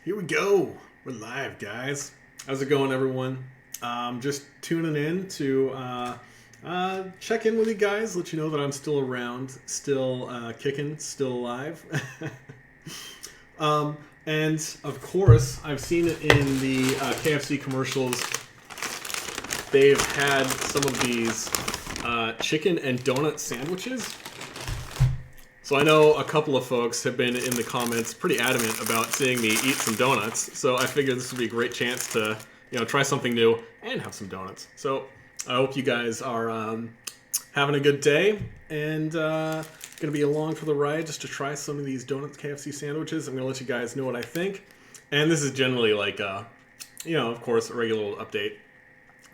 Here we go. We're live, guys. How's it going, everyone? Just tuning in to check in with you guys, let you know that I'm still around, still kicking, still alive. And of course, I've seen it in the KFC commercials. They've had some of these chicken and donut sandwiches. So I know a couple of folks have been in the comments pretty adamant about seeing me eat some donuts. So I figured this would be a great chance to, try something new and have some donuts. So I hope you guys are having a good day and going to be along for the ride just to try some of these donut KFC sandwiches. I'm going to let you guys know what I think. And this is generally like, of course, a regular little update.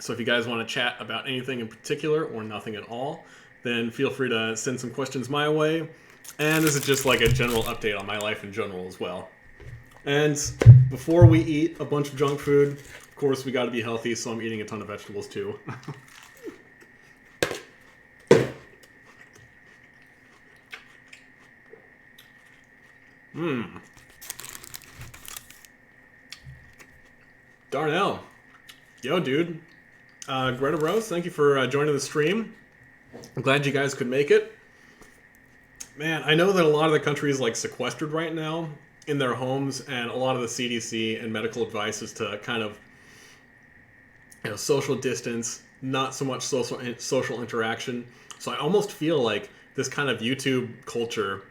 So if you guys want to chat about anything in particular or nothing at all, then feel free to send some questions my way. And this is just like a general update on my life in general as well. And before we eat a bunch of junk food, of course, we got to be healthy, so I'm eating a ton of vegetables too. Darnell. Yo, dude. Greta Rose, thank you for joining the stream. I'm glad you guys could make it. Man, I know that a lot of the country is like sequestered right now in their homes, and a lot of the CDC and medical advice is to kind of, social distance, not so much social interaction. So I almost feel like this kind of YouTube culture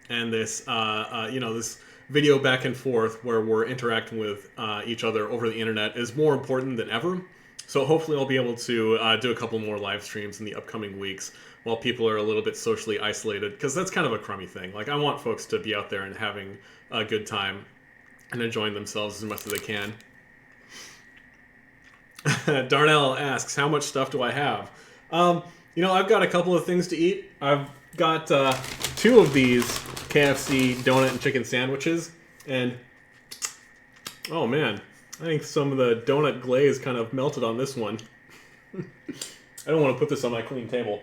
and this, this video back and forth where we're interacting with each other over the internet is more important than ever. So hopefully I'll be able to do a couple more live streams in the upcoming weeks while people are a little bit socially isolated, because that's kind of a crummy thing. Like, I want folks to be out there and having a good time and enjoying themselves as much as they can. Darnell asks, how much stuff do I have? I've got a couple of things to eat. I've got 2 of these KFC donut and chicken sandwiches, and oh man, I think some of the donut glaze kind of melted on this one. I don't want to put this on my clean table.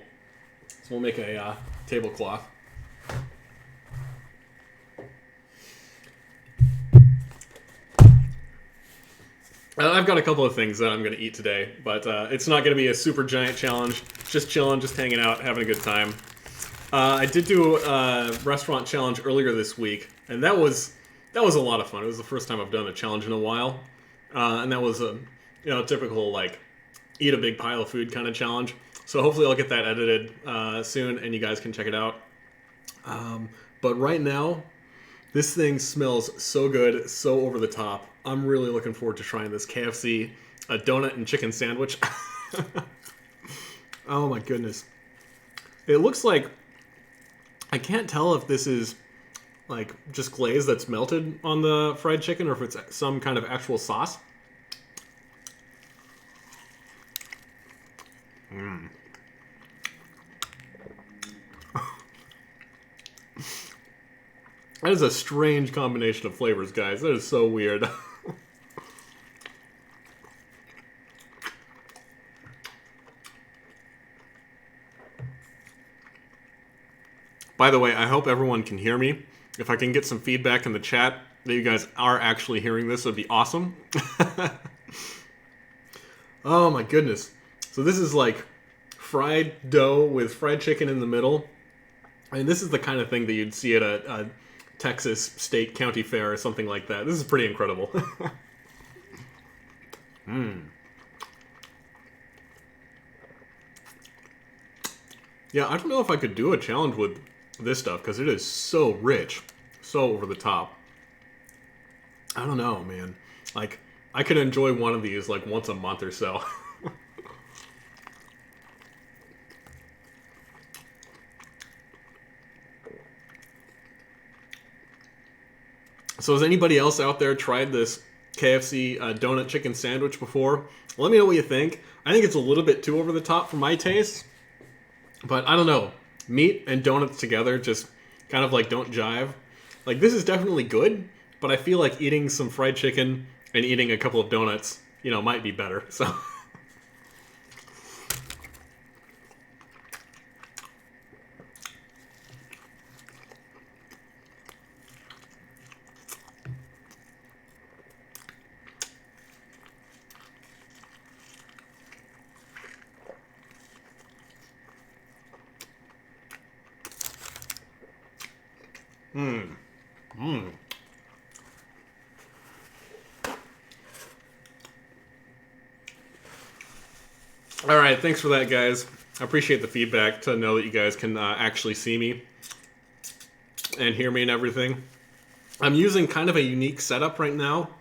So we'll make a tablecloth. I've got a couple of things that I'm going to eat today, but it's not going to be a super giant challenge. Just chilling, just hanging out, having a good time. I did do a restaurant challenge earlier this week, and that was a lot of fun. It was the first time I've done a challenge in a while, and that was a typical like eat a big pile of food kind of challenge. So hopefully I'll get that edited soon, and you guys can check it out. But right now, this thing smells so good, so over the top. I'm really looking forward to trying this KFC donut and chicken sandwich. Oh my goodness. It looks like, I can't tell if this is like just glaze that's melted on the fried chicken or if it's some kind of actual sauce. That is a strange combination of flavors, guys. That is so weird. By the way, I hope everyone can hear me. If I can get some feedback in the chat that you guys are actually hearing this, it would be awesome. Oh my goodness. So this is like fried dough with fried chicken in the middle. I mean, this is the kind of thing that you'd see at a Texas State County Fair or something like that. This is pretty incredible. Yeah, I don't know if I could do a challenge with this stuff because it is so rich, so over the top. I don't know, man. Like, I could enjoy one of these like once a month or so. So has anybody else out there tried this KFC donut chicken sandwich before? Let me know what you think. I think it's a little bit too over the top for my taste. But I don't know. Meat and donuts together just kind of like don't jive. Like, this is definitely good, but I feel like eating some fried chicken and eating a couple of donuts, might be better. So Mmm. Mmm. All right, thanks for that, guys. I appreciate the feedback to know that you guys can actually see me and hear me and everything. I'm using kind of a unique setup right now.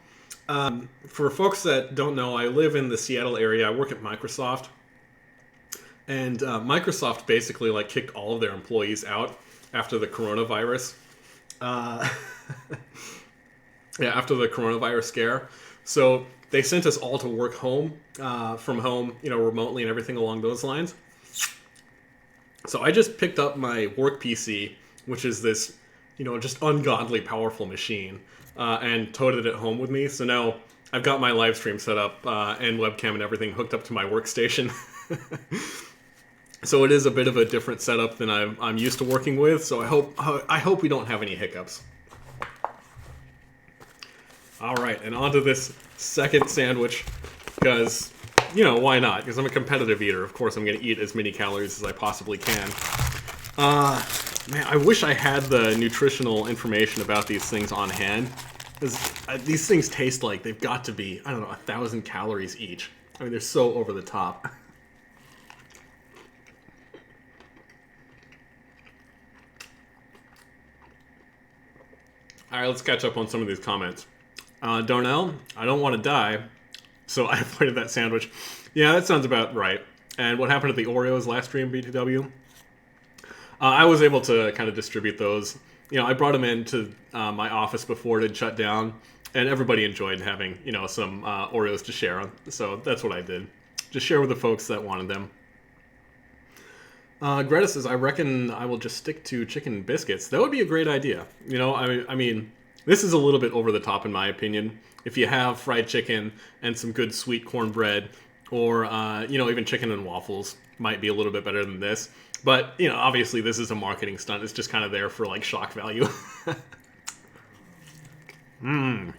For folks that don't know, I live in the Seattle area. I work at Microsoft. And Microsoft basically like kicked all of their employees out after the coronavirus. Uh, yeah, after the coronavirus scare. So they sent us all to work home, from home, remotely and everything along those lines. So I just picked up my work PC, which is this, just ungodly powerful machine, and toted it home with me. So now I've got my live stream set up and webcam and everything hooked up to my workstation. So it is a bit of a different setup than I'm used to working with. So I hope we don't have any hiccups. All right, and on to this second sandwich, because, why not? Because I'm a competitive eater. Of course, I'm going to eat as many calories as I possibly can. Man, I wish I had the nutritional information about these things on hand. Because these things taste like they've got to be, 1,000 calories each. I mean, they're so over the top. All right, let's catch up on some of these comments. Darnell, I don't want to die, so I avoided that sandwich. Yeah, that sounds about right. And what happened to the Oreos last stream, BTW? I was able to kind of distribute those. I brought them into my office before it had shut down, and everybody enjoyed having, some Oreos to share. So that's what I did. Just share with the folks that wanted them. Greta says, I reckon I will just stick to chicken biscuits. That would be a great idea. I mean, this is a little bit over the top in my opinion. If you have fried chicken and some good sweet cornbread, or, even chicken and waffles might be a little bit better than this. But, obviously this is a marketing stunt. It's just kind of there for, like, shock value. Mmm.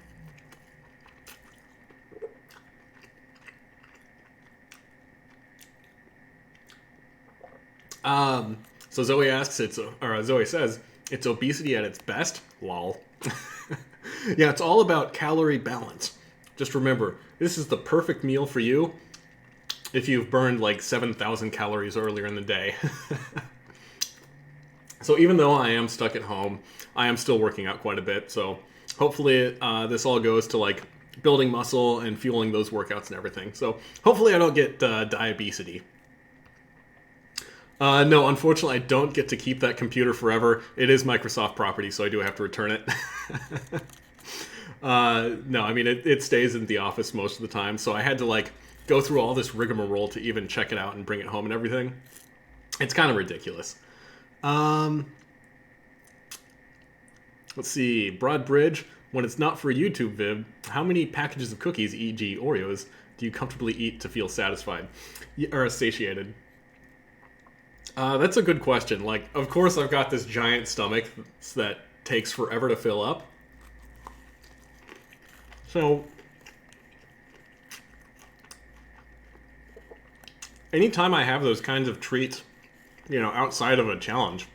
So Zoe asks, Zoe says, it's obesity at its best? Lol. Yeah, it's all about calorie balance. Just remember, this is the perfect meal for you if you've burned like 7,000 calories earlier in the day. So even though I am stuck at home, I am still working out quite a bit. So hopefully this all goes to like building muscle and fueling those workouts and everything. So hopefully I don't get diabetes. No, unfortunately, I don't get to keep that computer forever. It is Microsoft property, so I do have to return it. No, I mean, it stays in the office most of the time, so I had to, like, go through all this rigmarole to even check it out and bring it home and everything. It's kind of ridiculous. Let's see. Broadbridge, when it's not for a YouTube vid, how many packages of cookies, e.g. Oreos, do you comfortably eat to feel satisfied or satiated? That's a good question. Like, of course I've got this giant stomach that takes forever to fill up. So, anytime I have those kinds of treats, outside of a challenge,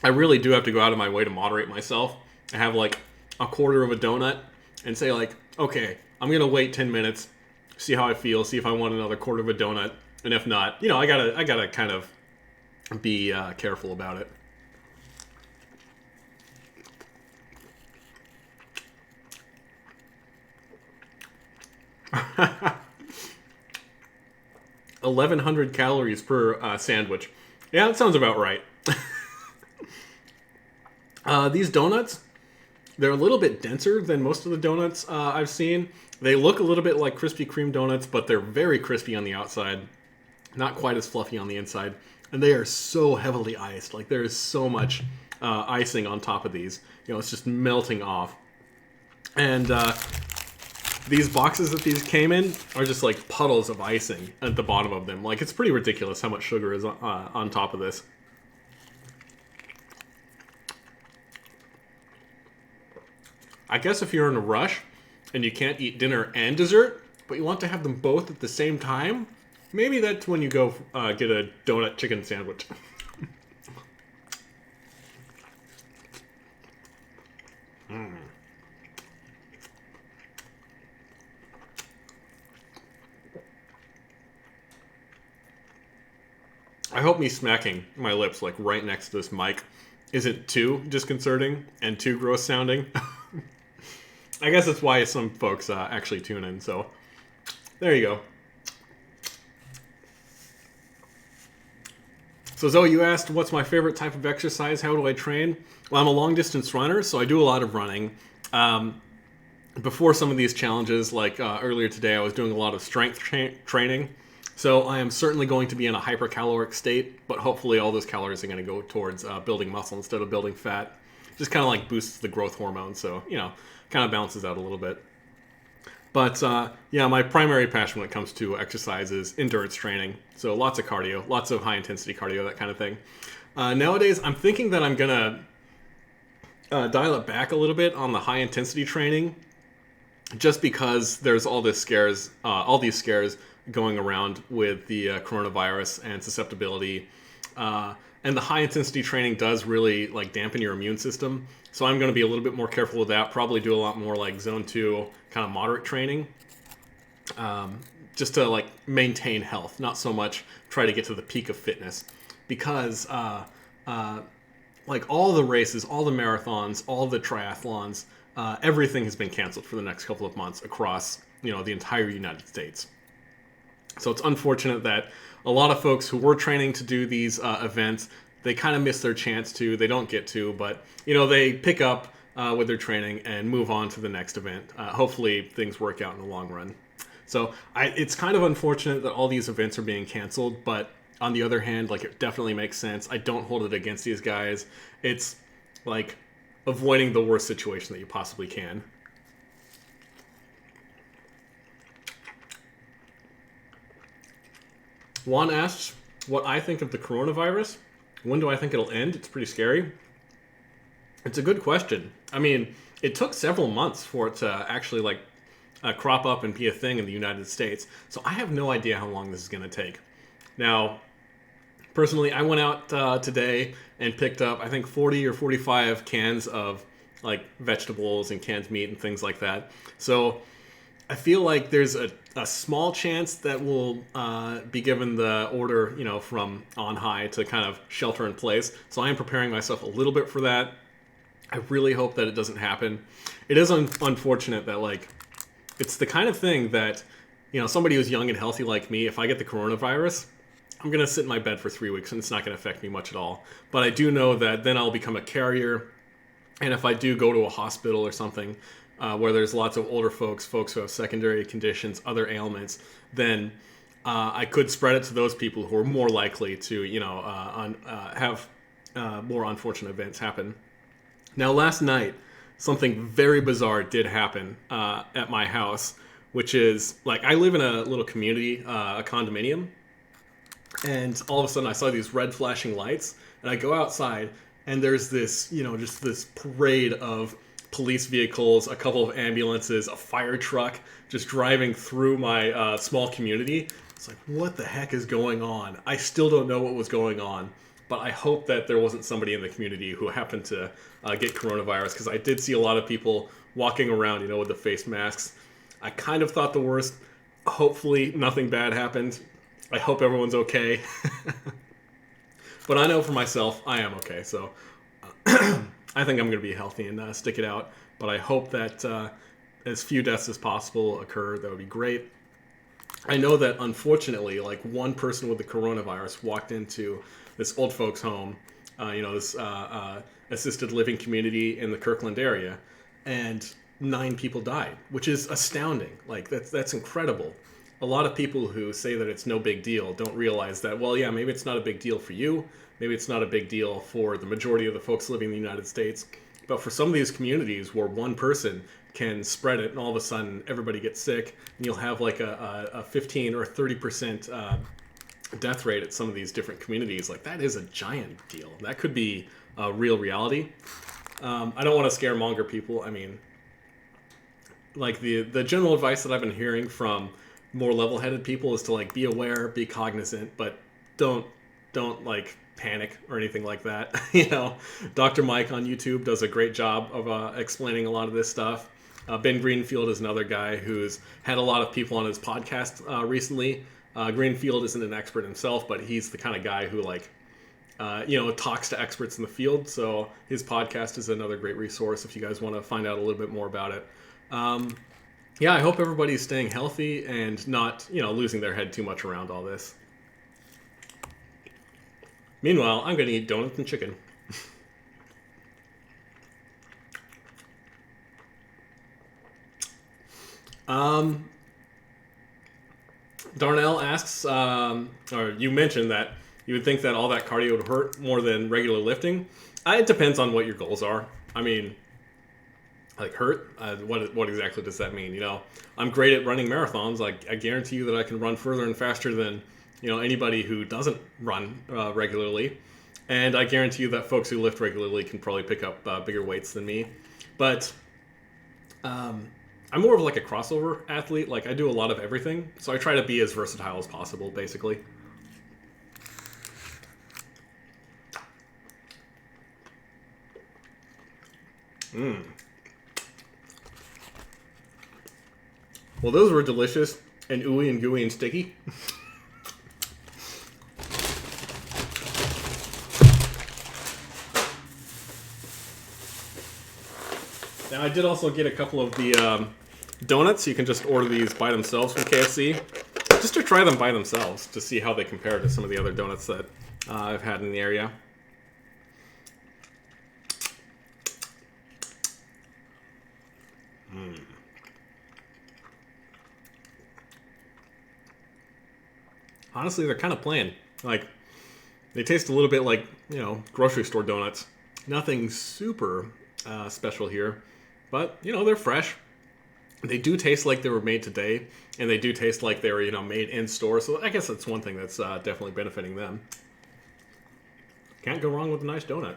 I really do have to go out of my way to moderate myself. I have like a quarter of a donut and say like, okay, I'm going to wait 10 minutes, see how I feel, see if I want another quarter of a donut. And if not, I gotta kind of be careful about it. $1,100 calories per sandwich. Yeah, that sounds about right. These donuts, they're a little bit denser than most of the donuts I've seen. They look a little bit like Krispy Kreme donuts, but they're very crispy on the outside. Not quite as fluffy on the inside. And they are so heavily iced. Like, there is so much icing on top of these. It's just melting off. And these boxes that these came in are just like puddles of icing at the bottom of them. Like, it's pretty ridiculous how much sugar is on top of this. I guess if you're in a rush and you can't eat dinner and dessert, but you want to have them both at the same time, maybe that's when you go get a donut chicken sandwich. I hope me smacking my lips like right next to this mic isn't too disconcerting and too gross sounding. I guess that's why some folks actually tune in. So there you go. So Zoe, you asked what's my favorite type of exercise? How do I train? Well, I'm a long distance runner, so I do a lot of running. Before some of these challenges, like earlier today, I was doing a lot of strength training. So I am certainly going to be in a hypercaloric state, but hopefully all those calories are going to go towards building muscle instead of building fat. Just kind of like boosts the growth hormone, so, kind of balances out a little bit. But yeah, my primary passion when it comes to exercise is endurance training. So lots of cardio, lots of high intensity cardio, that kind of thing. Nowadays, I'm thinking that I'm going to dial it back a little bit on the high intensity training, just because there's all these scares going around with the coronavirus and susceptibility. And the high intensity training does really like dampen your immune system. So I'm going to be a little bit more careful with that. Probably do a lot more like zone 2 kind of moderate training. Just to like maintain health, not so much try to get to the peak of fitness. Because like all the races, all the marathons, all the triathlons, everything has been canceled for the next couple of months across, the entire United States. So it's unfortunate that a lot of folks who were training to do these events, they kind of miss their chance to. They don't get to, but they pick up with their training and move on to the next event. Hopefully things work out in the long run. So it's kind of unfortunate that all these events are being canceled, but on the other hand, like it definitely makes sense. I don't hold it against these guys. It's like avoiding the worst situation that you possibly can. Juan asks what I think of the coronavirus. When do I think it'll end? It's pretty scary. It's a good question. I mean, it took several months for it to actually crop up and be a thing in the United States. So I have no idea how long this is going to take. Now, personally, I went out today and picked up, I think, 40 or 45 cans of like vegetables and canned meat and things like that. So I feel like there's a small chance that we'll be given the order, from on high to kind of shelter in place. So I am preparing myself a little bit for that. I really hope that it doesn't happen. It is unfortunate that it's the kind of thing that, somebody who's young and healthy like me, if I get the coronavirus, I'm going to sit in my bed for 3 weeks and it's not going to affect me much at all. But I do know that then I'll become a carrier. And if I do go to a hospital or something, where there's lots of older folks who have secondary conditions, other ailments, then I could spread it to those people who are more likely to, have more unfortunate events happen. Now, last night, something very bizarre did happen at my house, which is, I live in a little community, a condominium, and all of a sudden I saw these red flashing lights, and I go outside, and there's this, just this parade of police vehicles, a couple of ambulances, a fire truck just driving through my small community. It's like, what the heck is going on? I still don't know what was going on, but I hope that there wasn't somebody in the community who happened to get coronavirus, because I did see a lot of people walking around, with the face masks. I kind of thought the worst. Hopefully nothing bad happened. I hope everyone's okay. But I know for myself, I am okay, so I think I'm going to be healthy and stick it out. But I hope that as few deaths as possible occur. That would be great. I know that, unfortunately, one person with the coronavirus walked into this old folks' home, this assisted living community in the Kirkland area, and 9 people died, which is astounding. That's incredible. A lot of people who say that it's no big deal don't realize that, well, yeah, maybe it's not a big deal for you. Maybe it's not a big deal for the majority of the folks living in the United States. But for some of these communities where one person can spread it and all of a sudden everybody gets sick, and you'll have a 15 or 30% death rate at some of these different communities, that is a giant deal. That could be a real reality. I don't want to scaremonger people. I mean, the general advice that I've been hearing from more level-headed people is to be aware, be cognizant, but don't panic or anything like that. Dr. Mike on YouTube does a great job of explaining a lot of this stuff. Ben Greenfield is another guy who's had a lot of people on his podcast recently Greenfield isn't an expert himself, but he's the kind of guy who talks to experts in the field. So his podcast is another great resource if you guys want to find out a little bit more about it. I hope everybody's staying healthy and not, losing their head too much around all this. Meanwhile, I'm going to eat donuts and chicken. Darnell asks, or you mentioned that you would think that all that cardio would hurt more than regular lifting. It depends on what your goals are. I mean, like hurt? What exactly does that mean? I'm great at running marathons. I guarantee you that I can run further and faster than anybody who doesn't run regularly. And I guarantee you that folks who lift regularly can probably pick up bigger weights than me. But I'm more of like a crossover athlete. Like I do a lot of everything. So I try to be as versatile as possible, basically. Well, those were delicious and ooey and gooey and sticky. Now, I did also get a couple of the donuts. You can just order these by themselves from KFC. Just to try them by themselves, to see how they compare to some of the other donuts that I've had in the area. Honestly, they're kind of plain. Like, they taste a little bit like, grocery store donuts. Nothing super special here. But, they're fresh. They do taste like they were made today. And they do taste like they were, made in store. So I guess that's one thing that's definitely benefiting them. Can't go wrong with a nice donut.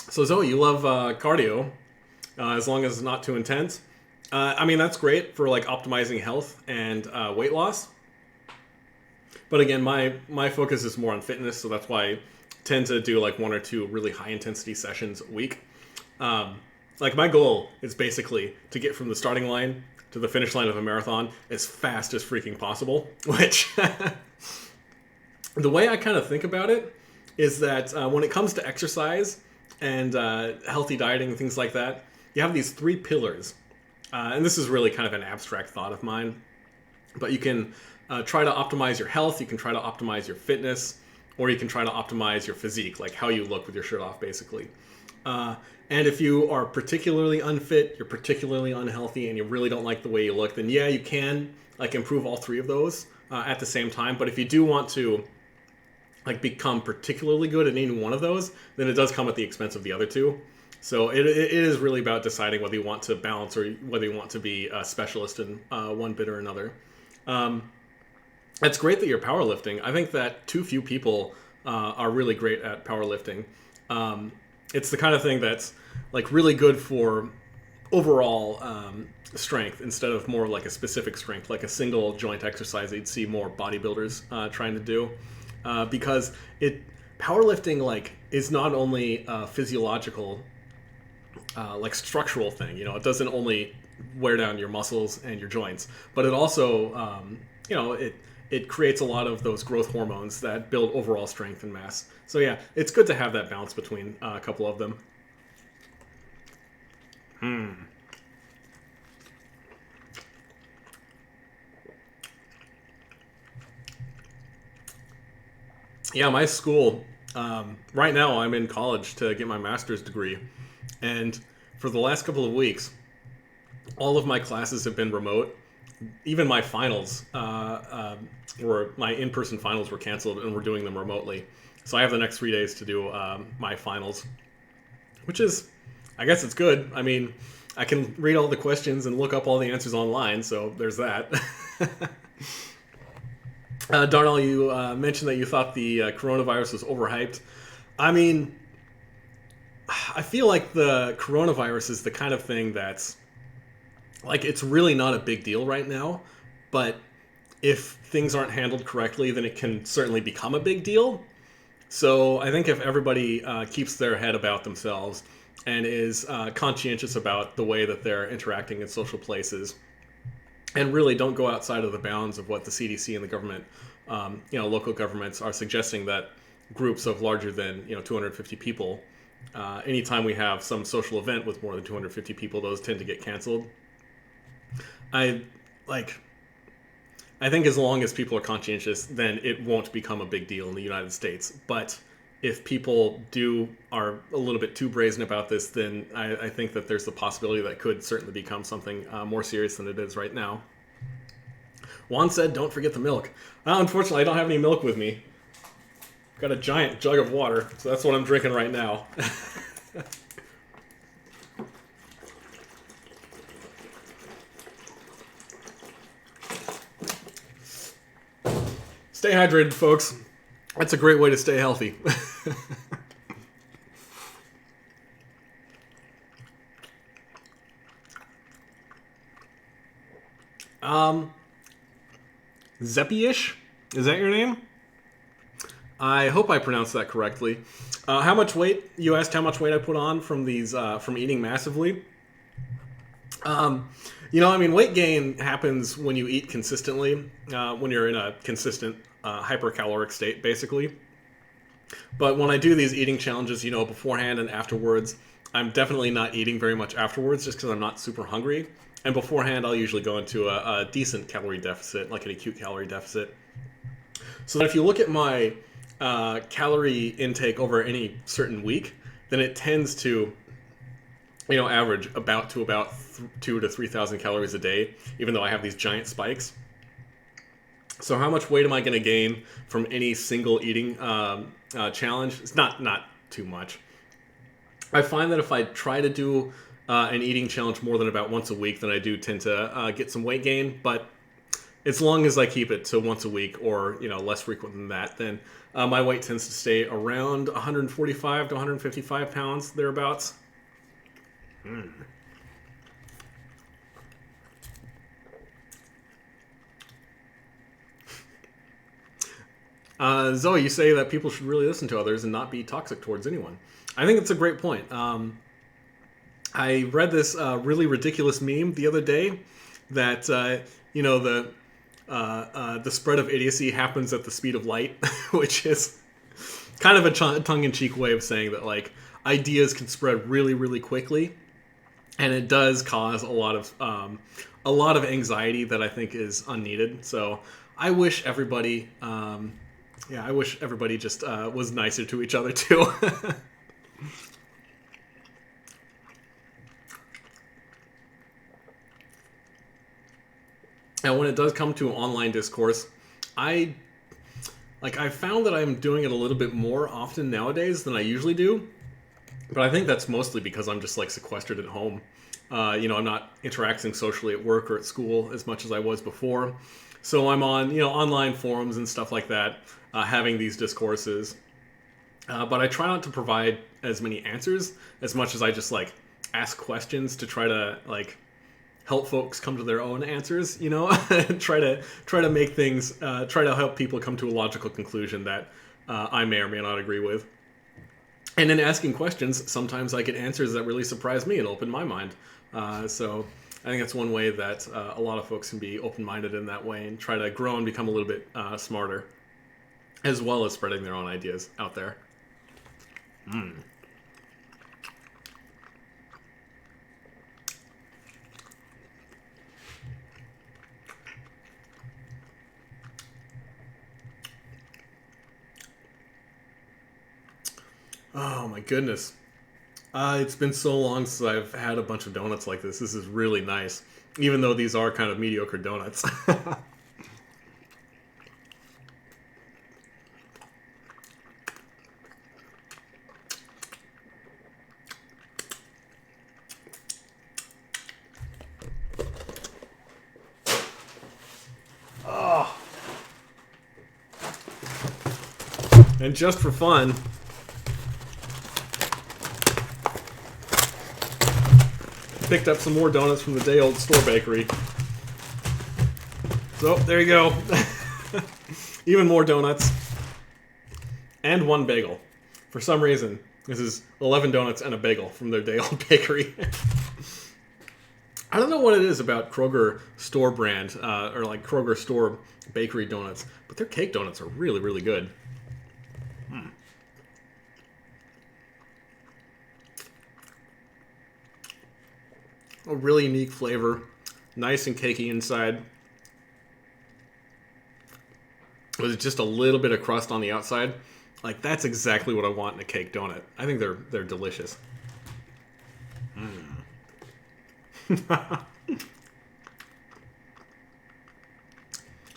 So Zoe, you love cardio. As long as it's not too intense. That's great for like optimizing health and weight loss. But again, my focus is more on fitness, so that's why I tend to do like 1 or 2 really high intensity sessions a week. Like my goal is basically to get from the starting line to the finish line of a marathon as fast as freaking possible, which the way I kind of think about it is that when it comes to exercise and healthy dieting and things like that, you have these 3 pillars. And this is really kind of an abstract thought of mine. But you can try to optimize your health, you can try to optimize your fitness, or you can try to optimize your physique, like how you look with your shirt off, basically. And if you are particularly unfit, you're particularly unhealthy, and you really don't like the way you look, then yeah, you can like improve all 3 of those at the same time. But if you do want to like become particularly good at any one of those, then it does come at the expense of the other 2. So it is really about deciding whether you want to balance or whether you want to be a specialist in one bit or another. It's great that you're powerlifting. I think that too few people are really great at powerlifting. It's the kind of thing that's like really good for overall strength instead of more like a specific strength, like a single joint exercise that you'd see more bodybuilders trying to do. Because powerlifting like is not only a physiological like structural thing, it doesn't only wear down your muscles and your joints, but it also it creates a lot of those growth hormones that build overall strength and mass. So yeah, it's good to have that balance between a couple of them. Yeah, my school, right now I'm in college to get my master's degree. And for the last couple of weeks, all of my classes have been remote. Even my finals, my in-person finals were canceled, and we're doing them remotely. So I have the next 3 days to do my finals, which is, I guess it's good. I mean, I can read all the questions and look up all the answers online, so there's that. Darnell, you mentioned that you thought the coronavirus was overhyped. I mean, I feel like the coronavirus is the kind of thing that's, like, it's really not a big deal right now, but if things aren't handled correctly, then it can certainly become a big deal. So I think if everybody keeps their head about themselves and is conscientious about the way that they're interacting in social places, and really don't go outside of the bounds of what the CDC and the government, local governments are suggesting, that groups of larger than 250 people, anytime we have some social event with more than 250 people, those tend to get canceled. I think as long as people are conscientious, then it won't become a big deal in the United States. But if people are a little bit too brazen about this, then I think that there's the possibility that could certainly become something more serious than it is right now. Juan said, don't forget the milk. Unfortunately, I don't have any milk with me. I've got a giant jug of water, so that's what I'm drinking right now. Stay hydrated, folks. That's a great way to stay healthy. Zeppy-ish? Is that your name? I hope I pronounced that correctly. How much weight? You asked how much weight I put on from these from eating massively. Weight gain happens when you eat consistently, when you're in a consistent hypercaloric state, basically. But when I do these eating challenges, beforehand and afterwards, I'm definitely not eating very much afterwards just because I'm not super hungry. And beforehand, I'll usually go into a decent calorie deficit, like an acute calorie deficit. So that if you look at my calorie intake over any certain week, then it tends to, average about 2,000 to 3,000 calories a day, even though I have these giant spikes. So how much weight am I going to gain from any single eating challenge? It's not too much. I find that if I try to do an eating challenge more than about once a week, then I do tend to get some weight gain. But as long as I keep it to once a week or less frequent than that, then my weight tends to stay around 145 to 155 pounds, thereabouts. Zoe, you say that people should really listen to others and not be toxic towards anyone. I think it's a great point. I read this really ridiculous meme the other day that the spread of idiocy happens at the speed of light, which is kind of a tongue-in-cheek way of saying that ideas can spread really, really quickly, and it does cause a lot of anxiety that I think is unneeded. So I wish everybody, just was nicer to each other too. And when it does come to online discourse, I found that I'm doing it a little bit more often nowadays than I usually do. But I think that's mostly because I'm just sequestered at home. I'm not interacting socially at work or at school as much as I was before. So I'm on, online forums and stuff like that, having these discourses. But I try not to provide as many answers as much as I just ask questions to try to help folks come to their own answers, try to make things, try to help people come to a logical conclusion that I may or may not agree with. And in asking questions, sometimes I get answers that really surprise me and open my mind. So I think that's one way that a lot of folks can be open-minded in that way and try to grow and become a little bit smarter, as well as spreading their own ideas out there. Oh my goodness. It's been so long since I've had a bunch of donuts like this. This is really nice, even though these are kind of mediocre donuts. Oh. And just for fun, picked up some more donuts from the day old store bakery. So there you go. Even more donuts and one bagel. For some reason, This is 11 donuts and a bagel from their day-old bakery. I don't know what it is about Kroger store brand, or like Kroger store bakery donuts, but their cake donuts are really, really good. A really unique flavor, nice and cakey inside, with just a little bit of crust on the outside. Like, that's exactly what I want in a cake donut. I think they're delicious.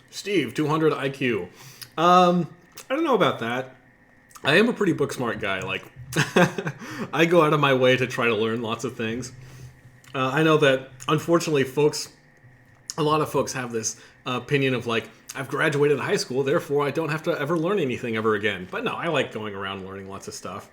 Steve, 200 IQ. I don't know about that. I am a pretty book smart guy. Like, I go out of my way to try to learn lots of things. I know that, unfortunately, a lot of folks have this opinion of, like, I've graduated high school, therefore I don't have to ever learn anything ever again. But no, I like going around and learning lots of stuff.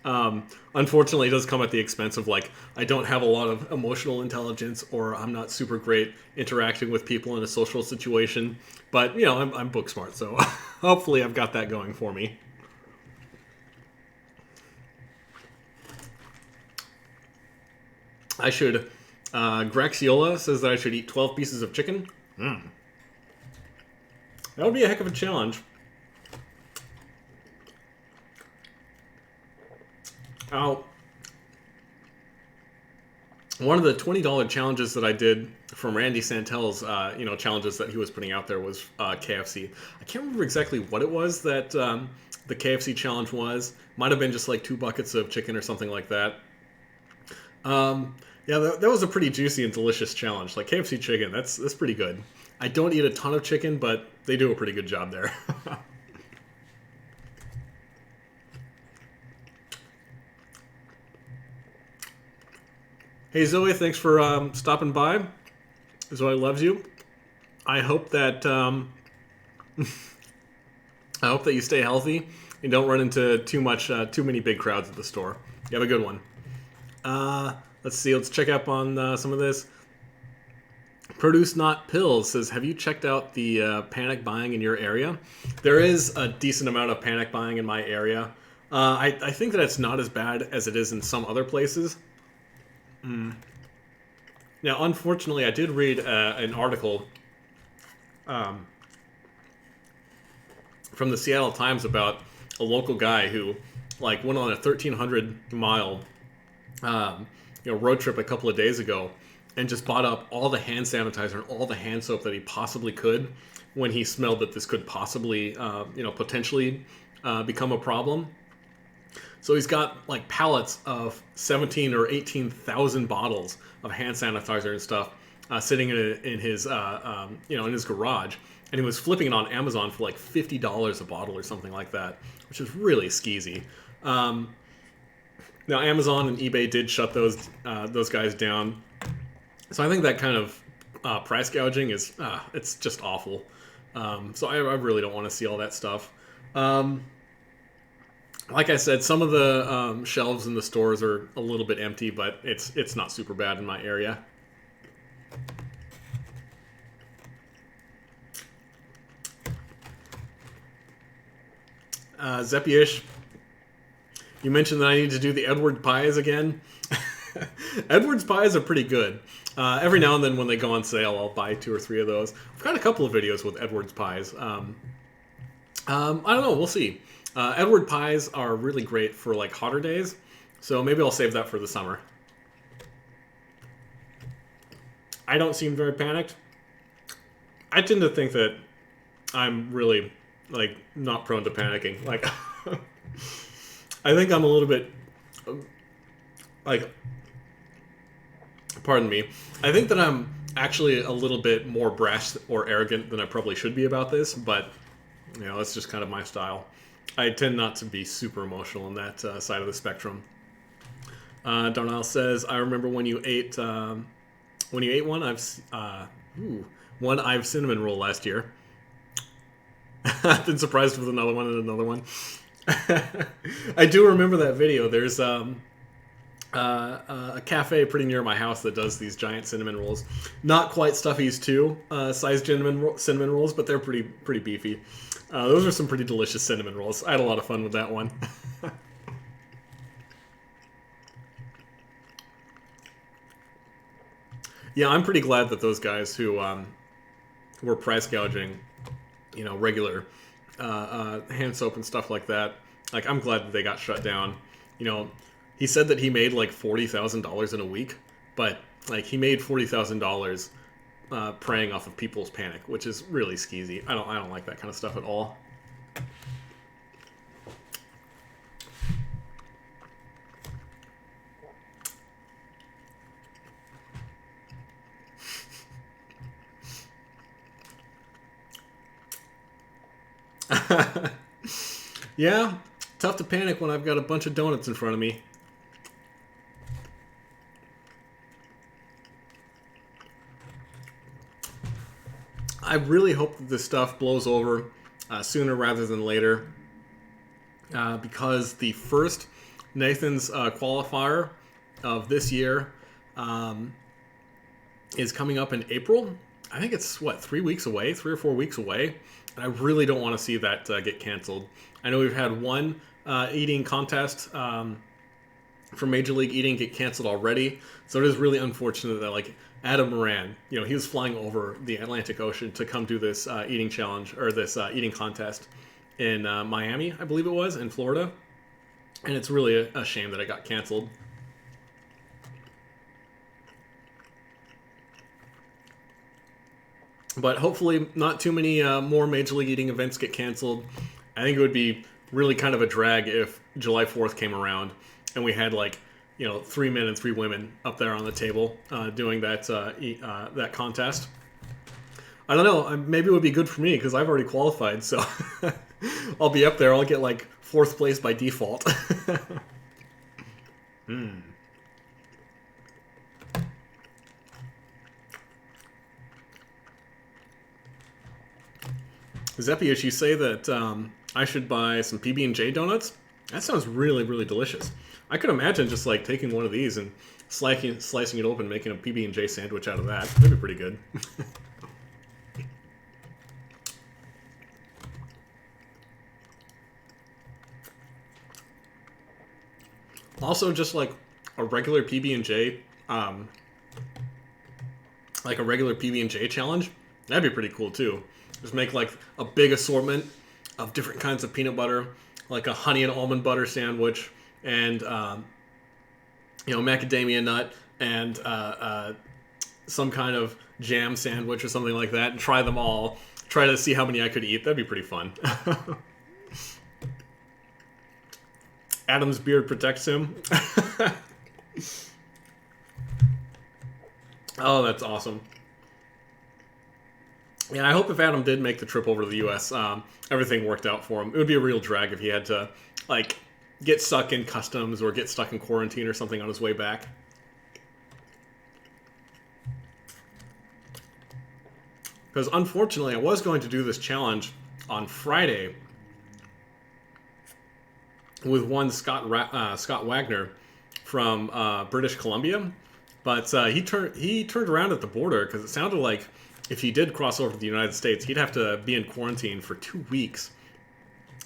Unfortunately, it does come at the expense of, like, I don't have a lot of emotional intelligence, or I'm not super great interacting with people in a social situation. But, you know, I'm book smart, so hopefully I've got that going for me. I should... Graxiola says that I should eat 12 pieces of chicken. That would be a heck of a challenge. Now, one of the $20 challenges that I did from Randy Santel's, challenges that he was putting out there was KFC. I can't remember exactly what it was that the KFC challenge was. Might have been just like 2 buckets of chicken or something like that. Yeah, that was a pretty juicy and delicious challenge. Like, KFC chicken, that's pretty good. I don't eat a ton of chicken, but they do a pretty good job there. Hey Zoe, thanks for stopping by. Zoe loves you. I hope that you stay healthy and don't run into too many big crowds at the store. You have a good one. Let's see. Let's check up on some of this. Produce Not Pills says, have you checked out the panic buying in your area? There is a decent amount of panic buying in my area. I think that it's not as bad as it is in some other places. Now, unfortunately, I did read an article from the Seattle Times about a local guy who, like, went on a 1,300-mile road trip a couple of days ago and just bought up all the hand sanitizer and all the hand soap that he possibly could when he smelled that this could possibly, potentially become a problem. So he's got, like, pallets of 17 or 18,000 bottles of hand sanitizer and stuff sitting in his garage, and he was flipping it on Amazon for like $50 a bottle or something like that, which is really skeezy. Now, Amazon and eBay did shut those guys down, so I think that kind of price gouging is it's just awful. So I really don't want to see all that stuff. Like I said, some of the shelves in the stores are a little bit empty, but it's not super bad in my area. Zeppyish, you mentioned that I need to do the Edward pies again. Edward's pies are pretty good. Every now and then when they go on sale, I'll buy 2 or 3 of those. I've got a couple of videos with Edward's pies. I don't know, we'll see. Edward pies are really great for like hotter days, so maybe I'll save that for the summer. I don't seem very panicked. I tend to think that I'm really, like, not prone to panicking. Like, I think I'm a little bit, like, pardon me. I think that I'm actually a little bit more brash or arrogant than I probably should be about this, but, you know, that's just kind of my style. I tend not to be super emotional on that side of the spectrum. Darnell says, I remember when you ate one I've cinnamon roll last year. I've been surprised with another one and another one. I do remember that video. There's a cafe pretty near my house that does these giant cinnamon rolls. Not quite Stuffy's 2 size cinnamon rolls, but they're pretty beefy. Those are some pretty delicious cinnamon rolls. I had a lot of fun with that one. Yeah, I'm pretty glad that those guys who were price gouging, regular hand soap and stuff like that. Like, I'm glad that they got shut down. You know, he said that he made like $40,000 in a week, but like he made $40,000 preying off of people's panic, which is really skeezy. I don't like that kind of stuff at all. Yeah, tough to panic when I've got a bunch of donuts in front of me. I really hope that this stuff blows over sooner rather than later, because the first Nathan's qualifier of this year is coming up in April. I think it's, 3 weeks away, 3 or 4 weeks away. And I really don't want to see that get canceled. I know we've had one eating contest for Major League Eating get canceled already. So it is really unfortunate that, like, Adam Moran, he was flying over the Atlantic Ocean to come do this eating challenge, or this eating contest in Miami, I believe it was, in Florida. And it's really a shame that it got canceled. But hopefully not too many more Major League Eating events get canceled. I think it would be really kind of a drag if July 4th came around and we had, like, 3 men and 3 women up there on the table doing that contest. I don't know. Maybe it would be good for me because I've already qualified, so I'll be up there. I'll get, like, 4th place by default. Zepius, you say that I should buy some PB&J donuts? That sounds really, really delicious. I could imagine just, like, taking one of these and slicing it open, making a PB&J sandwich out of that. That'd be pretty good. Also, just like a regular PB&J, like a regular PB&J challenge, that'd be pretty cool too. Just make like a big assortment of different kinds of peanut butter, like a honey and almond butter sandwich, and macadamia nut, and some kind of jam sandwich or something like that, and try them all. Try to see how many I could eat. That'd be pretty fun. Adam's beard protects him. Oh, that's awesome. Yeah, I hope if Adam did make the trip over to the U.S., everything worked out for him. It would be a real drag if he had to, like, get stuck in customs or get stuck in quarantine or something on his way back. Because, unfortunately, I was going to do this challenge on Friday with one Scott Wagner from British Columbia, but he turned around at the border because it sounded like if he did cross over to the United States, he'd have to be in quarantine for 2 weeks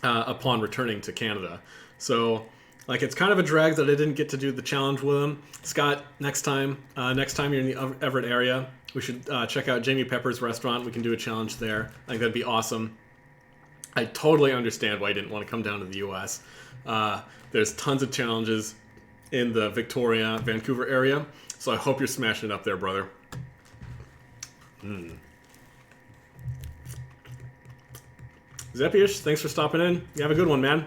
upon returning to Canada. So, like, it's kind of a drag that I didn't get to do the challenge with him. Scott, next time you're in the Everett area, we should check out Jamie Pepper's restaurant. We can do a challenge there. I think that'd be awesome. I totally understand why he didn't want to come down to the U.S. There's tons of challenges in the Victoria, Vancouver area, so I hope you're smashing it up there, brother. Zepius, thanks for stopping in. You have a good one, man.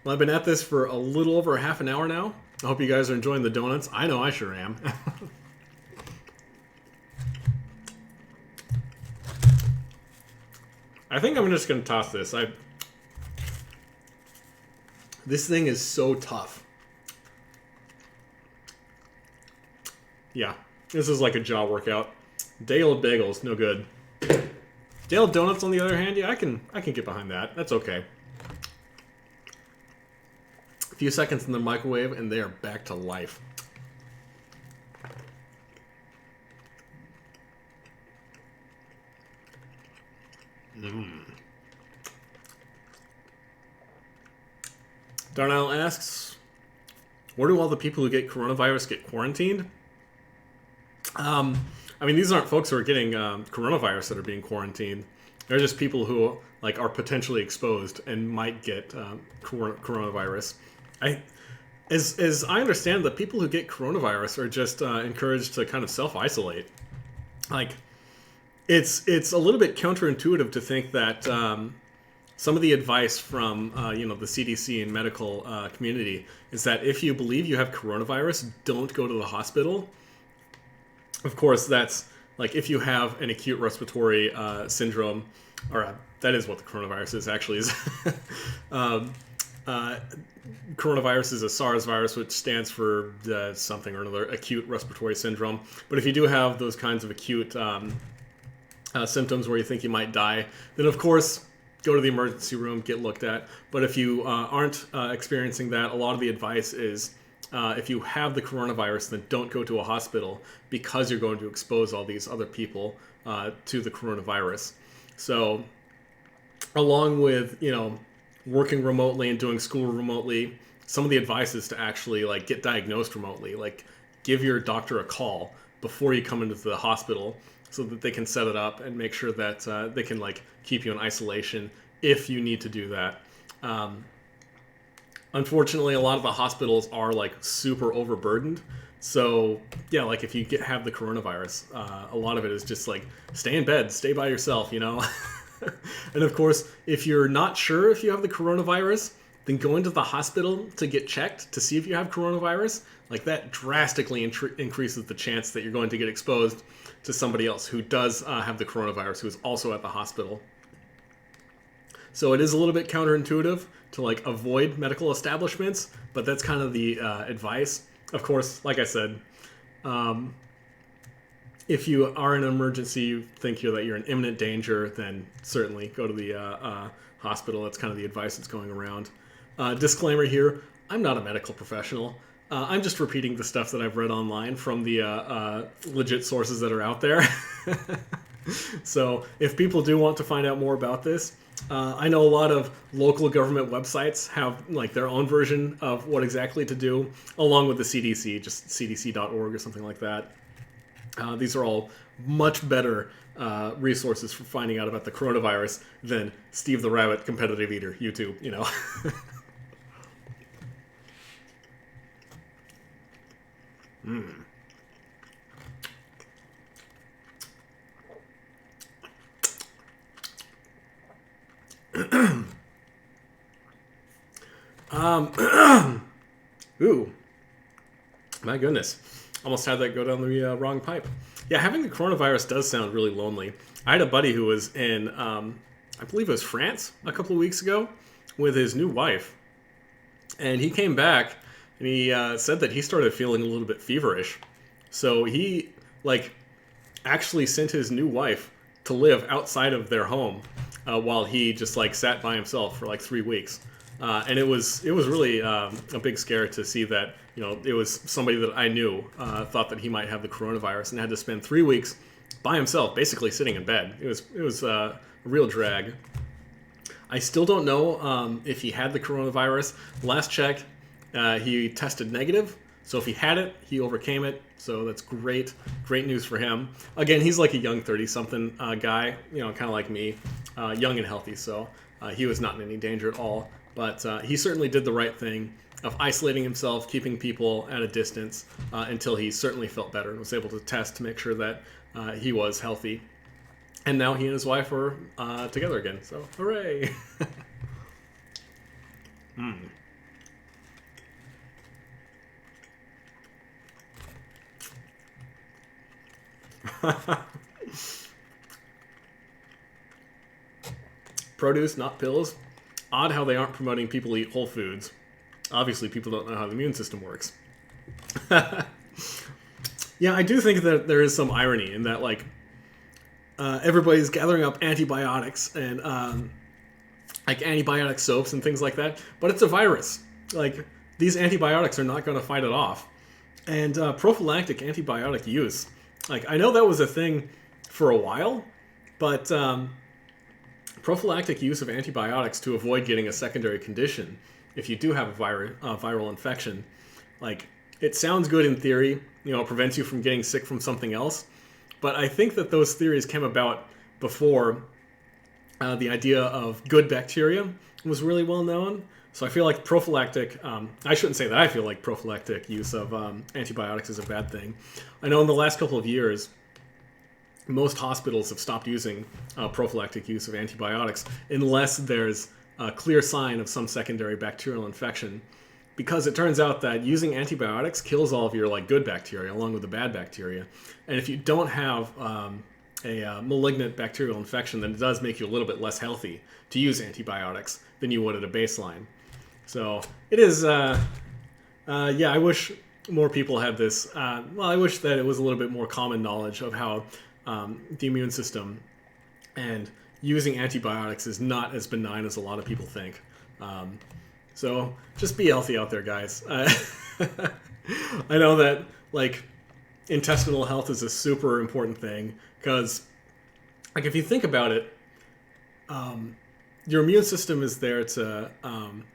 Well, I've been at this for a little over half an hour now. I hope you guys are enjoying the donuts. I know I sure am. I think I'm just going to toss this. This thing is so tough. Yeah, this is like a jaw workout. Day-old bagels, no good. Day-old donuts, on the other hand, yeah, I can get behind that. That's okay. A few seconds in the microwave, and they are back to life. Darnell asks, where do all the people who get coronavirus get quarantined? I mean, these aren't folks who are getting coronavirus that are being quarantined. They're just people who like are potentially exposed and might get coronavirus. As I understand, the people who get coronavirus are just encouraged to kind of self-isolate. Like, it's a little bit counterintuitive to think that some of the advice from the CDC and medical community is that if you believe you have coronavirus, don't go to the hospital. Of course, that's like if you have an acute respiratory syndrome, or that is what the coronavirus is actually. Is coronavirus is a SARS virus, which stands for something or another, acute respiratory syndrome. But if you do have those kinds of acute symptoms where you think you might die, then of course go to the emergency room, get looked at. But if you aren't experiencing that, a lot of the advice is if you have the coronavirus, then don't go to a hospital because you're going to expose all these other people to the coronavirus. So along with, working remotely and doing school remotely, some of the advice is to actually like get diagnosed remotely, like give your doctor a call before you come into the hospital so that they can set it up and make sure that they can like keep you in isolation if you need to do that. Unfortunately, a lot of the hospitals are like super overburdened. So yeah, like if you have the coronavirus, a lot of it is just like stay in bed, stay by yourself, And of course, if you're not sure if you have the coronavirus, then going to the hospital to get checked to see if you have coronavirus, like that drastically increases the chance that you're going to get exposed to somebody else who does have the coronavirus, who is also at the hospital. So it is a little bit counterintuitive to like avoid medical establishments, but that's kind of the advice. Of course, like I said, if you are in an emergency, you think that you're in imminent danger, then certainly go to the hospital. That's kind of the advice that's going around. Disclaimer here, I'm not a medical professional. I'm just repeating the stuff that I've read online from the legit sources that are out there. So if people do want to find out more about this, I know a lot of local government websites have like their own version of what exactly to do, along with the CDC, just cdc.org or something like that. These are all much better resources for finding out about the coronavirus than Steve the Rabbit Competitive Eater YouTube, Ooh, my goodness. Almost had that go down the wrong pipe. Yeah, having the coronavirus does sound really lonely. I had a buddy who was in, I believe it was France a couple of weeks ago with his new wife. And he came back and he said that he started feeling a little bit feverish. So he, actually sent his new wife to live outside of their home while he just, sat by himself for, 3 weeks. And it was really a big scare to see that, it was somebody that I knew thought that he might have the coronavirus and had to spend 3 weeks by himself, basically sitting in bed. It was a real drag. I still don't know if he had the coronavirus. Last check, he tested negative. So if he had it, he overcame it. So that's great. Great news for him. Again, he's like a young 30-something guy, kind of like me, young and healthy. So he was not in any danger at all. But he certainly did the right thing of isolating himself, keeping people at a distance until he certainly felt better and was able to test to make sure that he was healthy. And now he and his wife are together again. So hooray! Produce, not pills. Odd how they aren't promoting people eat whole foods. Obviously, people don't know how the immune system works. Yeah, I do think that there is some irony in that, everybody's gathering up antibiotics and, antibiotic soaps and things like that, but it's a virus. These antibiotics are not going to fight it off. And prophylactic antibiotic use, I know that was a thing for a while, but prophylactic use of antibiotics to avoid getting a secondary condition, if you do have a viral infection, like, it sounds good in theory, you know, it prevents you from getting sick from something else. But I think that those theories came about before the idea of good bacteria was really well known. So I feel like prophylactic, I shouldn't say that I feel like prophylactic use of antibiotics is a bad thing. I know in the last couple of years, most hospitals have stopped using prophylactic use of antibiotics unless there's a clear sign of some secondary bacterial infection. Because it turns out that using antibiotics kills all of your like good bacteria along with the bad bacteria. And if you don't have a malignant bacterial infection, then it does make you a little bit less healthy to use antibiotics than you would at a baseline. So it is, yeah, I wish more people had this. Well, I wish that it was a little bit more common knowledge of how the immune system and using antibiotics is not as benign as a lot of people think. So just be healthy out there, guys. I know that like intestinal health is a super important thing because, like, if you think about it, your immune system is there to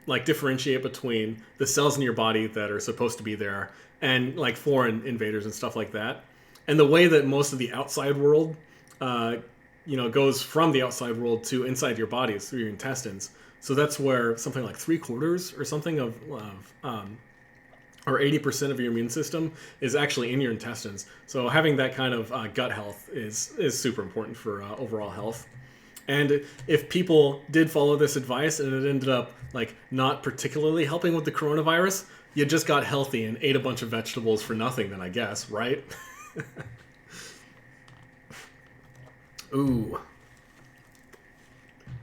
like differentiate between the cells in your body that are supposed to be there and like foreign invaders and stuff like that. And the way that most of the outside world, you know, goes from the outside world to inside your body is through your intestines. So that's where something like 3/4 or something of or 80% of your immune system is actually in your intestines. So having that kind of gut health is super important for overall health. And if people did follow this advice and it ended up like not particularly helping with the coronavirus, you just got healthy and ate a bunch of vegetables for nothing then, I guess, right? Ooh.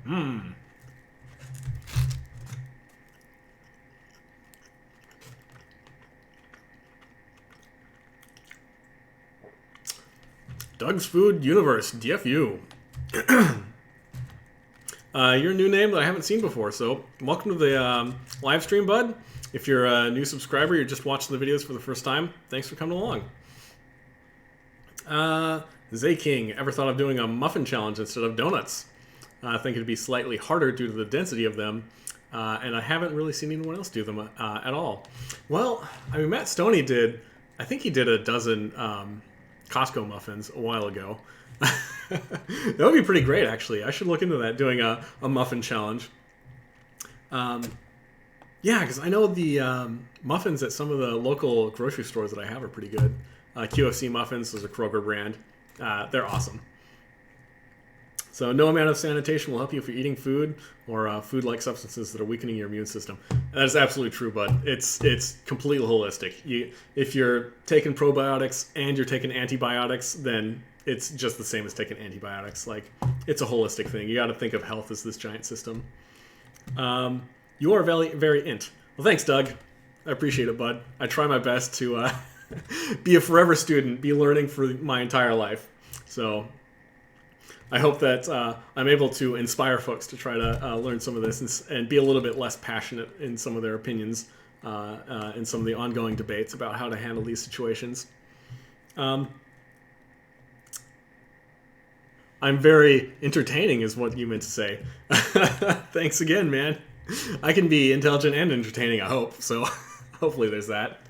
Mmm. Doug's Food Universe, DFU. Your new name that I haven't seen before, so welcome to the live stream, bud. If you're a new subscriber, you're just watching the videos for the first time, thanks for coming along. Zay King, ever thought of doing a muffin challenge instead of donuts? I think it'd be slightly harder due to the density of them, and I haven't really seen anyone else do them at all. Well, I mean, Matt Stoney did, I think he did a dozen Costco muffins a while ago. That would be pretty great, actually. I should look into that, doing a muffin challenge. Yeah, because I know the muffins at some of the local grocery stores that I have are pretty good. QFC muffins is a Kroger brand. They're awesome. So no amount of sanitation will help you if you're eating food or food-like substances that are weakening your immune system. That is absolutely true, bud. It's completely holistic. If you're taking probiotics and you're taking antibiotics, then it's just the same as taking antibiotics. Like, it's a holistic thing. You got to think of health as this giant system. You are very, very int. Well, thanks, Doug. I appreciate it, bud. I try my best to be a forever student, be learning for my entire life. So I hope that I'm able to inspire folks to try to learn some of this and be a little bit less passionate in some of their opinions in some of the ongoing debates about how to handle these situations. I'm very entertaining is what you meant to say. Thanks again, man. I can be intelligent and entertaining, I hope. So hopefully there's that.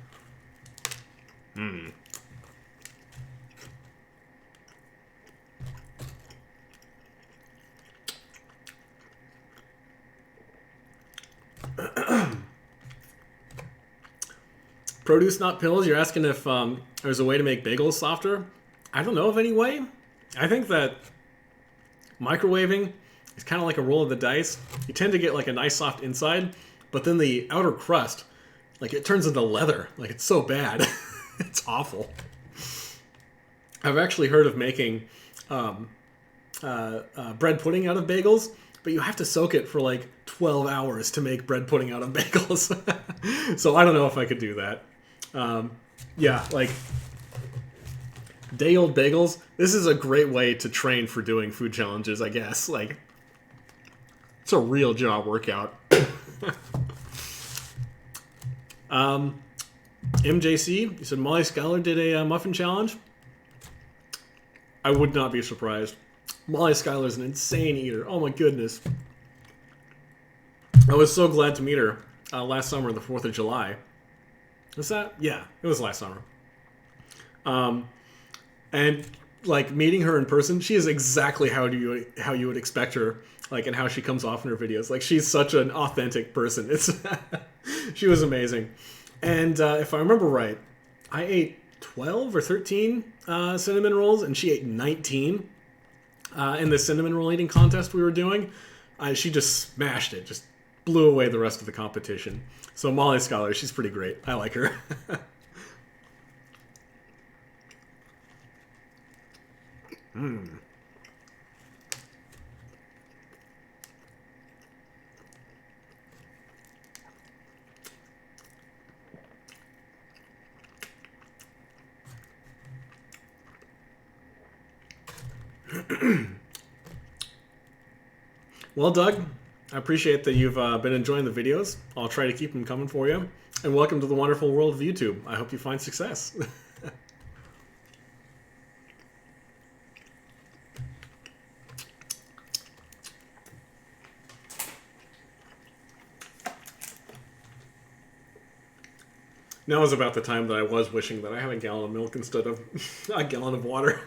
Produce, not pills. You're asking if there's a way to make bagels softer. I don't know of any way. I think that microwaving is kind of like a roll of the dice. You tend to get like a nice soft inside, but then the outer crust, like, it turns into leather. Like, it's so bad. It's awful. I've actually heard of making bread pudding out of bagels, but you have to soak it for like 12 hours to make bread pudding out of bagels. So I don't know if I could do that. Yeah, like, day-old bagels. This is a great way to train for doing food challenges, I guess. Like, it's a real job workout. MJC, you said Molly Schuyler did a muffin challenge. I would not be surprised. Molly Schuyler is an insane eater. Oh my goodness. I was so glad to meet her last summer, the 4th of July. Was that? Yeah, it was last summer. And like meeting her in person, she is exactly how you would expect her, like, and how she comes off in her videos. Like, she's such an authentic person. It's she was amazing. And if I remember right, I ate 12 or 13 cinnamon rolls, and she ate 19 in the cinnamon roll eating contest we were doing. She just smashed it, just blew away the rest of the competition. So Molly Scholar, she's pretty great. I like her. Well, Doug, I appreciate that you've been enjoying the videos. I'll try to keep them coming for you. And welcome to the wonderful world of YouTube. I hope you find success. Now is about the time that I was wishing that I had a gallon of milk instead of a gallon of water.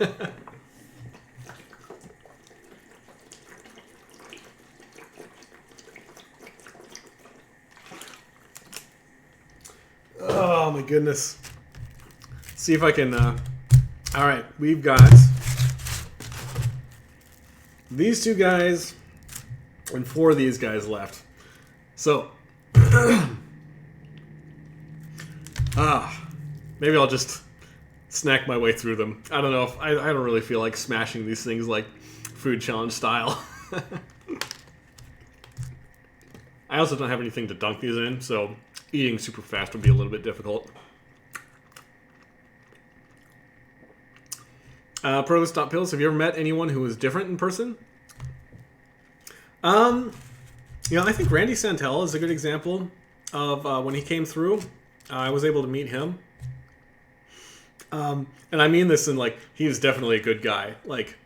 Oh my goodness. See if I can, all right, we've got these two guys and 4 of these guys left. So, maybe I'll just snack my way through them. I don't know if, I don't really feel like smashing these things like food challenge style. I also don't have anything to dunk these in, so eating super fast would be a little bit difficult. Produce.pills, have you ever met anyone who was different in person? You know, I think Randy Santel is a good example of when he came through. I was able to meet him. And I mean this in, like, he is definitely a good guy. Like,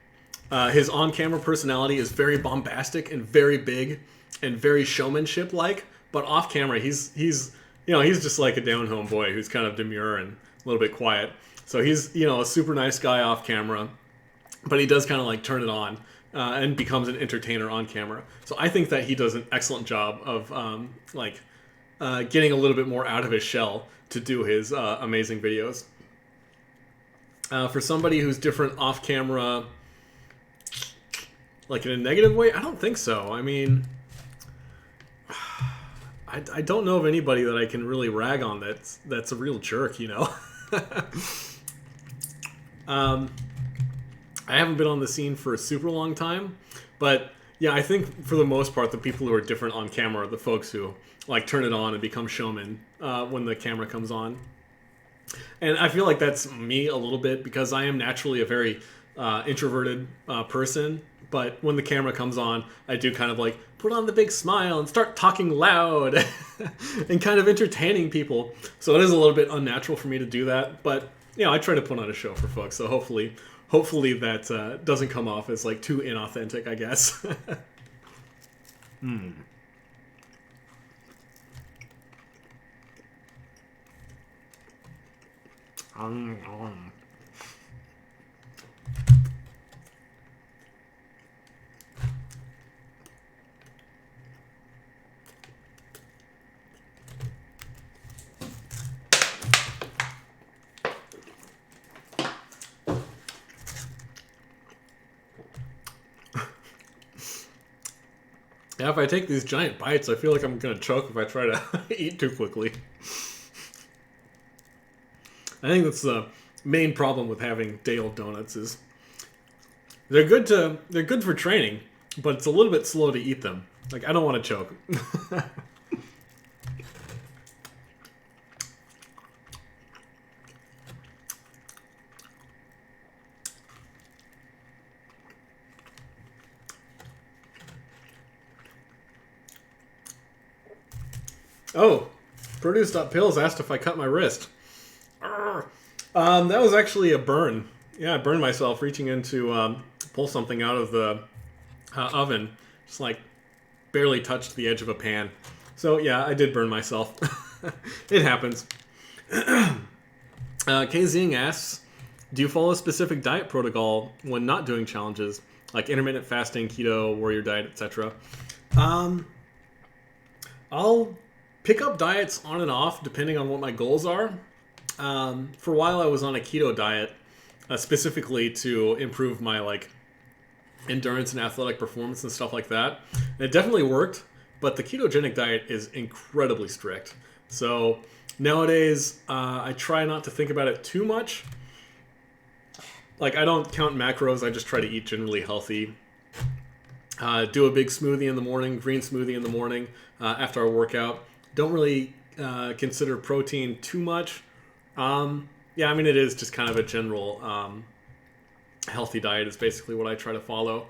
his on-camera personality is very bombastic and very big and very showmanship-like. But off-camera, he's you know, he's just like a down-home boy who's kind of demure and a little bit quiet. So he's, you know, a super nice guy off-camera. But he does kind of, like, turn it on and becomes an entertainer on camera. So I think that he does an excellent job of, getting a little bit more out of his shell to do his amazing videos. For somebody who's different off camera, like in a negative way, I don't think so. I mean, I don't know of anybody that I can really rag on that's a real jerk, you know? I haven't been on the scene for a super long time, but yeah, I think for the most part, the people who are different on camera are the folks who like turn it on and become showmen when the camera comes on. And I feel like that's me a little bit because I am naturally a very introverted person. But when the camera comes on, I do kind of like put on the big smile and start talking loud and kind of entertaining people. So it is a little bit unnatural for me to do that. But, you know, I try to put on a show for folks. So hopefully that doesn't come off as like too inauthentic, I guess. Yeah, if I take these giant bites, I feel like I'm going to choke if I try to eat too quickly. I think that's the main problem with having day-old donuts is they're good for training, but it's a little bit slow to eat them. Like, I don't want to choke. Oh, Produce.pills asked if I cut my wrist. That was actually a burn. Yeah, I burned myself reaching in to pull something out of the oven. Just like barely touched the edge of a pan. So yeah, I did burn myself. It happens. KZing asks, do you follow a specific diet protocol when not doing challenges, like intermittent fasting, keto, warrior diet, etc.? I'll pick up diets on and off depending on what my goals are. For a while, I was on a keto diet, specifically to improve my endurance and athletic performance and stuff like that. And it definitely worked, but the ketogenic diet is incredibly strict. So nowadays, I try not to think about it too much. I don't count macros. I just try to eat generally healthy. Do a big smoothie in the morning, green smoothie in the morning after our workout. Don't really consider protein too much. Yeah, I mean, it is just kind of a general healthy diet is basically what I try to follow.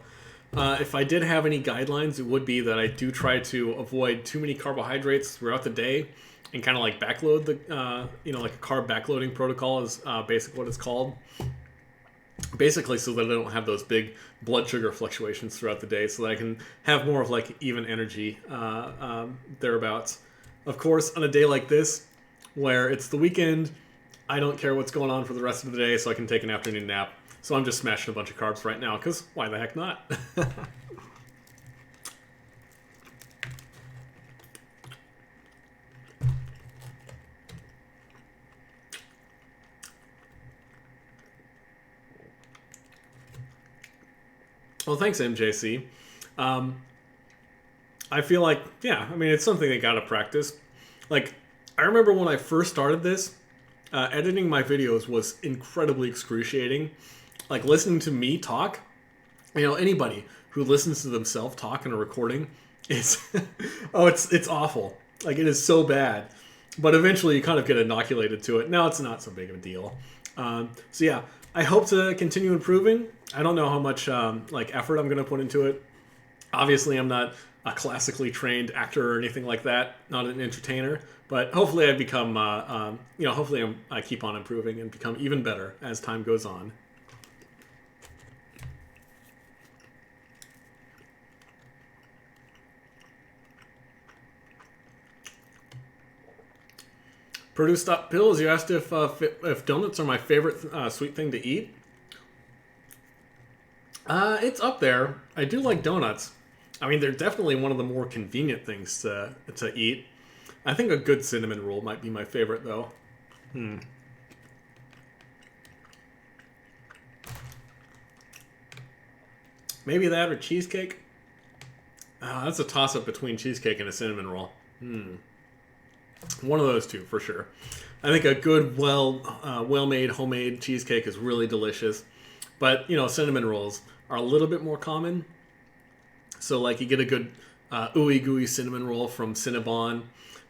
If I did have any guidelines, it would be that I do try to avoid too many carbohydrates throughout the day and kind of backload the, like a carb backloading protocol is basically what it's called. Basically so that I don't have those big blood sugar fluctuations throughout the day, so that I can have more of even energy thereabouts. Of course, on a day like this, where it's the weekend, I don't care what's going on for the rest of the day, so I can take an afternoon nap. So I'm just smashing a bunch of carbs right now, because why the heck not? Well, thanks, MJC. I feel it's something they gotta practice. I remember when I first started this, editing my videos was incredibly excruciating. Listening to me talk, anybody who listens to themselves talk in a recording is, it's awful. It is so bad. But eventually you kind of get inoculated to it. Now it's not so big of a deal. So yeah, I hope to continue improving. I don't know how much effort I'm going to put into it. Obviously, I'm not a classically trained actor or anything like that. Not an entertainer, but hopefully I become, hopefully I keep on improving and become even better as time goes on. Produce.pills, you asked if donuts are my favorite sweet thing to eat. It's up there. I do like donuts. I mean, they're definitely one of the more convenient things to eat. I think a good cinnamon roll might be my favorite, though. Maybe that or cheesecake? That's a toss-up between cheesecake and a cinnamon roll. One of those two, for sure. I think a good, well-made homemade cheesecake is really delicious. But, cinnamon rolls are a little bit more common. So, you get a good ooey gooey cinnamon roll from Cinnabon.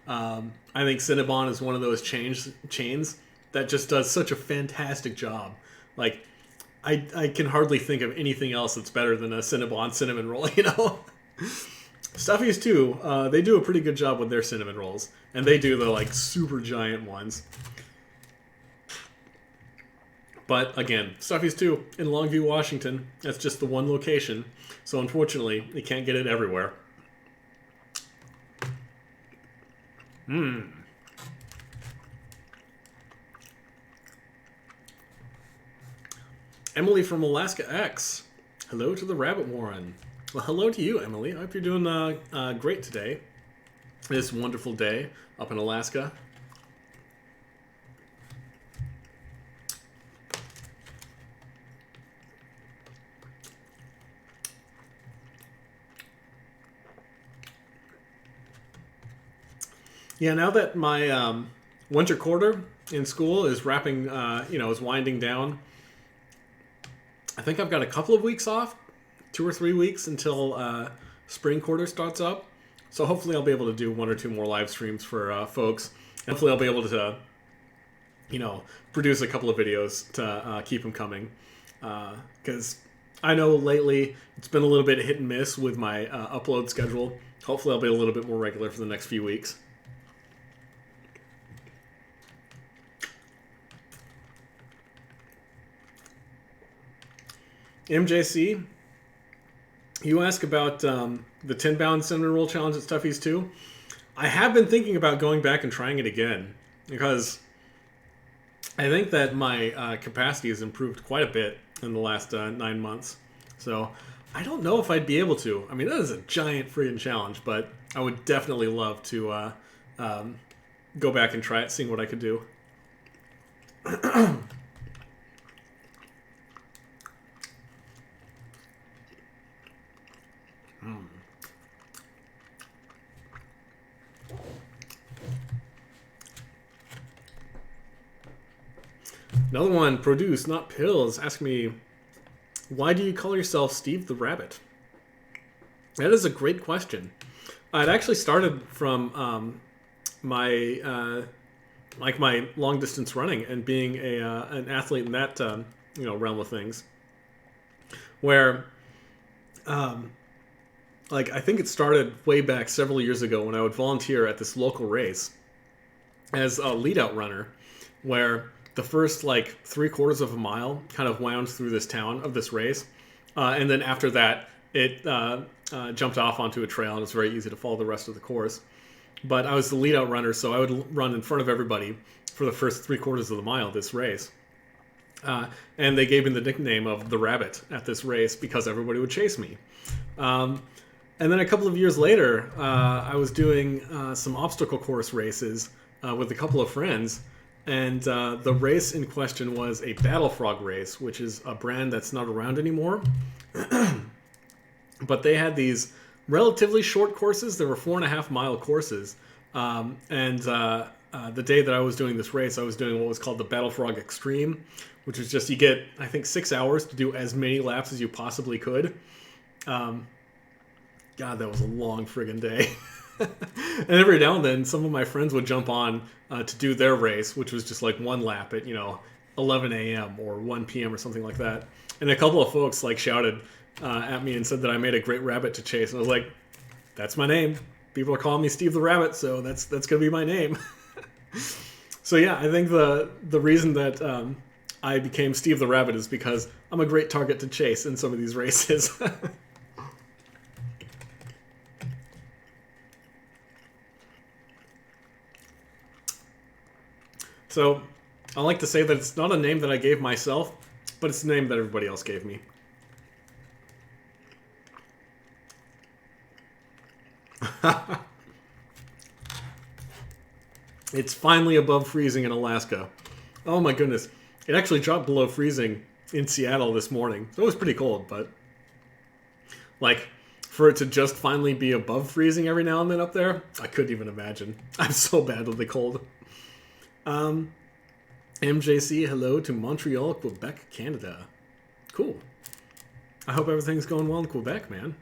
I think Cinnabon is one of those chains that just does such a fantastic job. I can hardly think of anything else that's better than a Cinnabon cinnamon roll, Stuffies, too, they do a pretty good job with their cinnamon rolls. And they do the, super giant ones. But, again, Stuffies, too, in Longview, Washington. That's just the one location. So, unfortunately, you can't get it everywhere. Emily from Alaska X. Hello to the Rabbit Warren. Well, hello to you, Emily. I hope you're doing great today. This wonderful day up in Alaska. Yeah, now that my winter quarter in school is wrapping, is winding down, I think I've got a couple of weeks off, 2 or 3 weeks until spring quarter starts up. So hopefully I'll be able to do 1 or 2 more live streams for folks. And hopefully I'll be able to, produce a couple of videos to keep them coming. Because I know lately it's been a little bit hit and miss with my upload schedule. Hopefully I'll be a little bit more regular for the next few weeks. MJC, you ask about the 10-pound cinnamon roll challenge at Stuffies too. I have been thinking about going back and trying it again because I think that my capacity has improved quite a bit in the last 9 months. So I don't know if I'd be able to. I mean, that is a giant freaking challenge, but I would definitely love to go back and try it, seeing what I could do. Another one, Produce, Not Pills, ask me, why do you call yourself Steve the Rabbit? That is a great question. It actually started from my my long distance running and being an athlete in that realm of things, where I think it started way back several years ago when I would volunteer at this local race as a lead out runner, where the first 3/4 of a mile kind of wound through this town of this race, and then after that it jumped off onto a trail, and it's very easy to follow the rest of the course. But I was the lead out runner, so I would run in front of everybody for the first 3/4 of the mile of this race. And they gave me the nickname of the Rabbit at this race because everybody would chase me. And then a couple of years later, I was doing some obstacle course races with a couple of friends. And the race in question was a Battle Frog race, which is a brand that's not around anymore. But they had these relatively short courses. There were 4.5-mile courses. And the day that I was doing this race, I was doing what was called the Battle Frog Extreme, which is just you get, I think, 6 hours to do as many laps as you possibly could. God, that was a long friggin' day. And every now and then, some of my friends would jump on to do their race, which was just one lap at 11 a.m. or 1 p.m. or something like that. And a couple of folks shouted at me and said that I made a great rabbit to chase. And I was like, "That's my name. People are calling me Steve the Rabbit, so that's gonna be my name." So yeah, I think the reason that I became Steve the Rabbit is because I'm a great target to chase in some of these races. So I like to say that it's not a name that I gave myself, but it's a name that everybody else gave me. It's finally above freezing in Alaska. Oh my goodness. It actually dropped below freezing in Seattle this morning. So it was pretty cold, but for it to just finally be above freezing every now and then up there, I couldn't even imagine. I'm so badly cold. MJC, hello to Montreal, Quebec, Canada. Cool. I hope everything's going well in Quebec, man.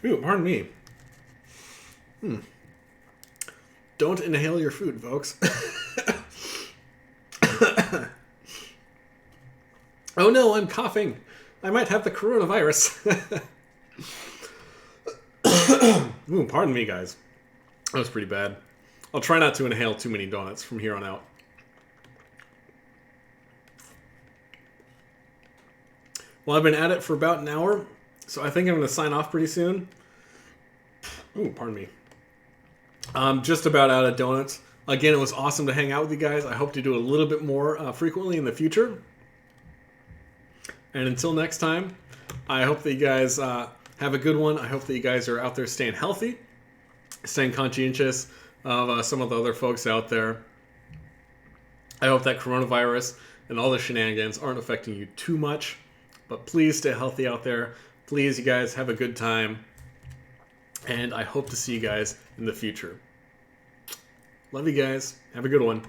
Ooh, pardon me. Don't inhale your food, folks. Oh no, I'm coughing. I might have the coronavirus. Ooh, pardon me, guys. That was pretty bad. I'll try not to inhale too many donuts from here on out. Well, I've been at it for about an hour, so I think I'm going to sign off pretty soon. Ooh, pardon me. I'm just about out of donuts. Again, it was awesome to hang out with you guys. I hope to do a little bit more frequently in the future. And until next time, I hope that you guys have a good one. I hope that you guys are out there staying healthy, staying conscientious of some of the other folks out there. I hope that coronavirus and all the shenanigans aren't affecting you too much. But please stay healthy out there. Please, you guys, have a good time. And I hope to see you guys in the future. Love you guys. Have a good one.